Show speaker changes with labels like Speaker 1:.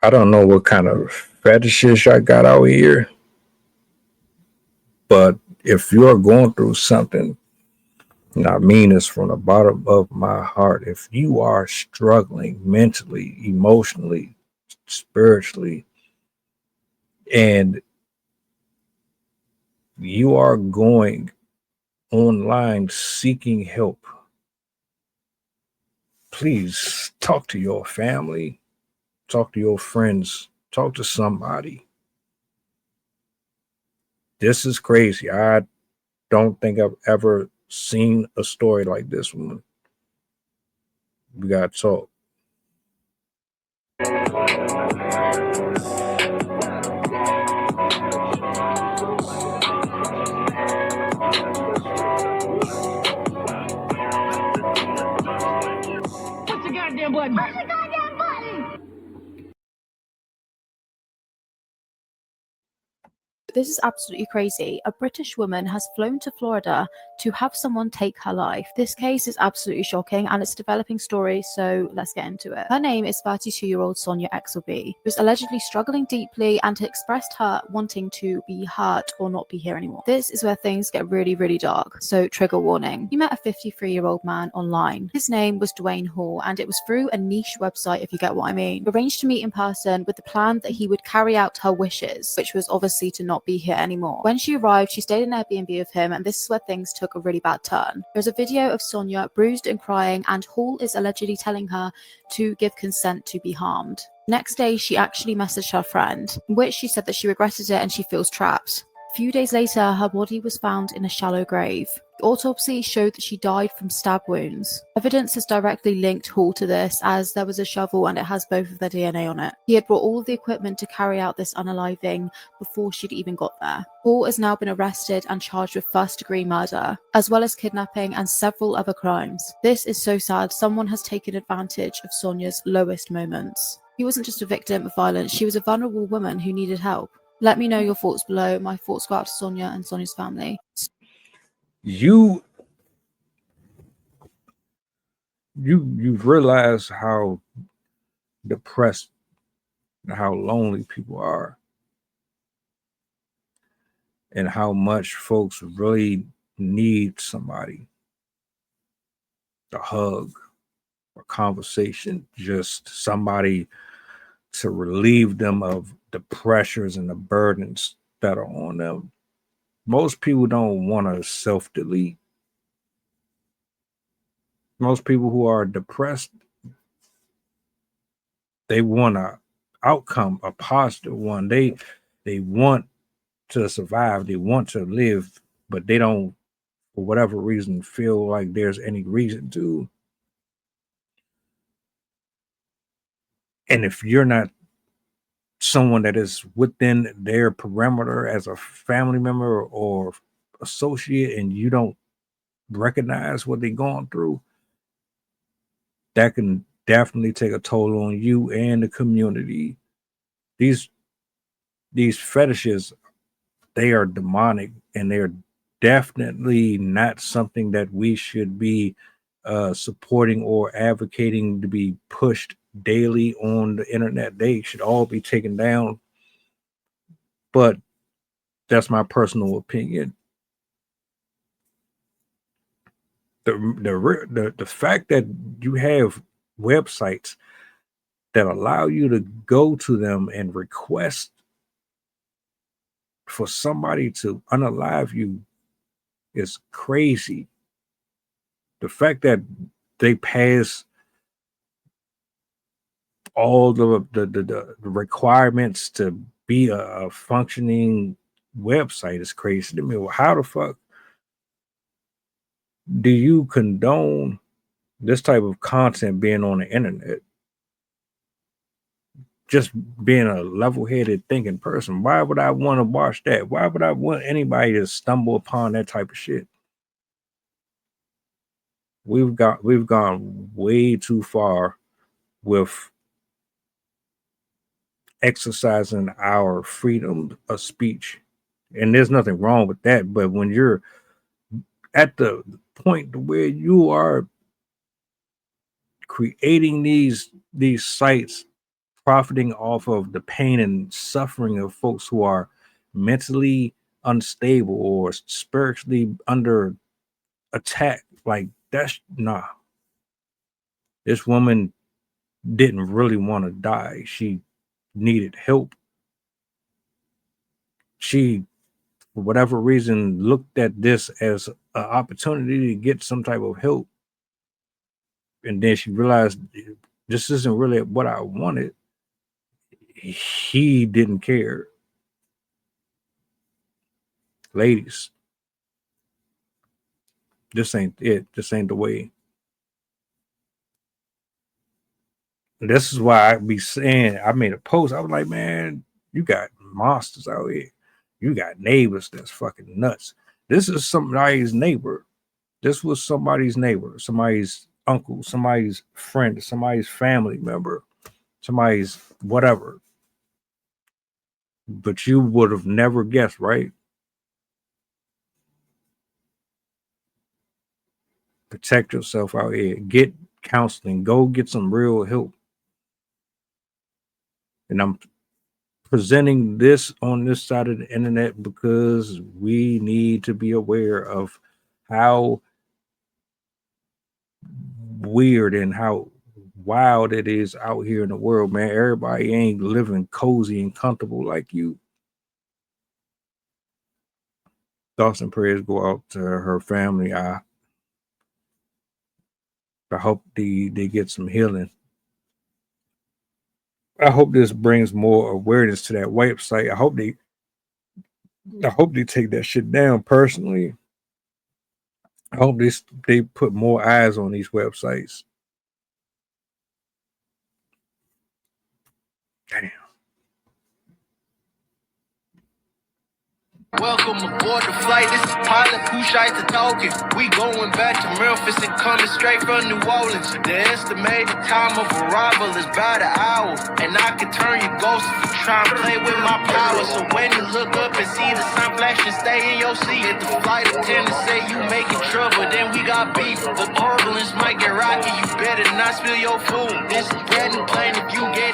Speaker 1: I don't know what kind of fetishes I got out here, but if you're going through something, and I mean this from the bottom of my heart, if you are struggling mentally, emotionally, spiritually, and you are going online seeking help, please talk to your family, talk to your friends, talk to somebody. This is crazy. I don't think I've ever seen a story like this one. We got to talk.
Speaker 2: Push the goddamn button. Push the goddamn button.
Speaker 3: This is absolutely crazy. A British woman has flown to Florida to have someone take her life. This case is absolutely shocking and it's a developing story, so let's get into it. Her name is 32-year-old Sonia Exelby, who was allegedly struggling deeply and expressed her wanting to be hurt or not be here anymore. This is where things get really, really dark, so trigger warning. He met a 53-year-old man online. His name was Dwayne Hall, and it was through a niche website, if you get what I mean. Arranged to meet in person with the plan that he would carry out her wishes, which was obviously to not be here anymore. When she arrived, she stayed in an Airbnb with him, and this is where things took a really bad turn. There's a video of Sonia bruised and crying, and Hall is allegedly telling her to give consent to be harmed. Next day, she actually messaged her friend, in which she said that she regretted it and she feels trapped. A few days later, her body was found in a shallow grave. The autopsy showed that she died from stab wounds. Evidence has directly linked Hall to this, as there was a shovel and it has both of their DNA on it. He had brought all of the equipment to carry out this unaliving before she'd even got there. Hall has now been arrested and charged with first-degree murder, as well as kidnapping and several other crimes. This is so sad. Someone has taken advantage of Sonia's lowest moments. He wasn't just a victim of violence, she was a vulnerable woman who needed help. Let me know your thoughts below. My thoughts go out to Sonia and Sonia's family.
Speaker 1: You realize how depressed and how lonely people are, and how much folks really need somebody, a hug, a conversation, just somebody to relieve them of the pressures and the burdens that are on them. Most people don't want to self-delete. Most people who are depressed, they want a outcome, a positive one. They want to survive, they want to live, but they don't, for whatever reason, feel like there's any reason to. And if you're not someone that is within their perimeter as a family member or associate, and you don't recognize what they're going through, that can definitely take a toll on you and the community. These fetishes, they are demonic, and they're definitely not something that we should be supporting or advocating to be pushed daily on the internet. They should all be taken down. But that's my personal opinion. The fact that you have websites that allow you to go to them and request for somebody to unalive you is crazy. The fact that they pass all the requirements to be a functioning website is crazy to me. Well, how the fuck do you condone this type of content being on the internet? Just being a level-headed thinking person, why would I want to watch that? Why would I want anybody to stumble upon that type of shit? We've gone way too far with exercising our freedom of speech, and there's nothing wrong with that. But when you're at the point where you are creating these sites profiting off of the pain and suffering of folks who are mentally unstable or spiritually under attack. Like, that's nah. This woman didn't really want to die. She needed help. She, for whatever reason, looked at this as an opportunity to get some type of help. And then she realized this isn't really what I wanted. He didn't care. Ladies, this ain't it. This ain't the way. This is why I be saying, I made a post. I was like, man, you got monsters out here. You got neighbors that's fucking nuts. This is somebody's neighbor. This was somebody's neighbor, somebody's uncle, somebody's friend, somebody's family member, somebody's whatever. But you would have never guessed, right? Protect yourself out here. Get counseling. Go get some real help. And I'm presenting this on this side of the internet because we need to be aware of how weird and how wild it is out here in the world, man. Everybody ain't living cozy and comfortable like you. Thoughts and prayers go out to her family. I hope they get some healing. I hope this brings more awareness to that website. I hope they take that shit down personally. I hope they put more eyes on these websites. Damn.
Speaker 4: Welcome aboard the flight. This is pilot Pusha talking. We going back to Memphis and coming straight from New Orleans. The estimated time of arrival is about an hour, and I can turn you ghost if you try and play with my power. So when you look up and see the sun flashing, stay in your seat. If the flight attendant say you making trouble, then we got beef. The turbulence might get rocky. You better not spill your food. This is bread and plain if you get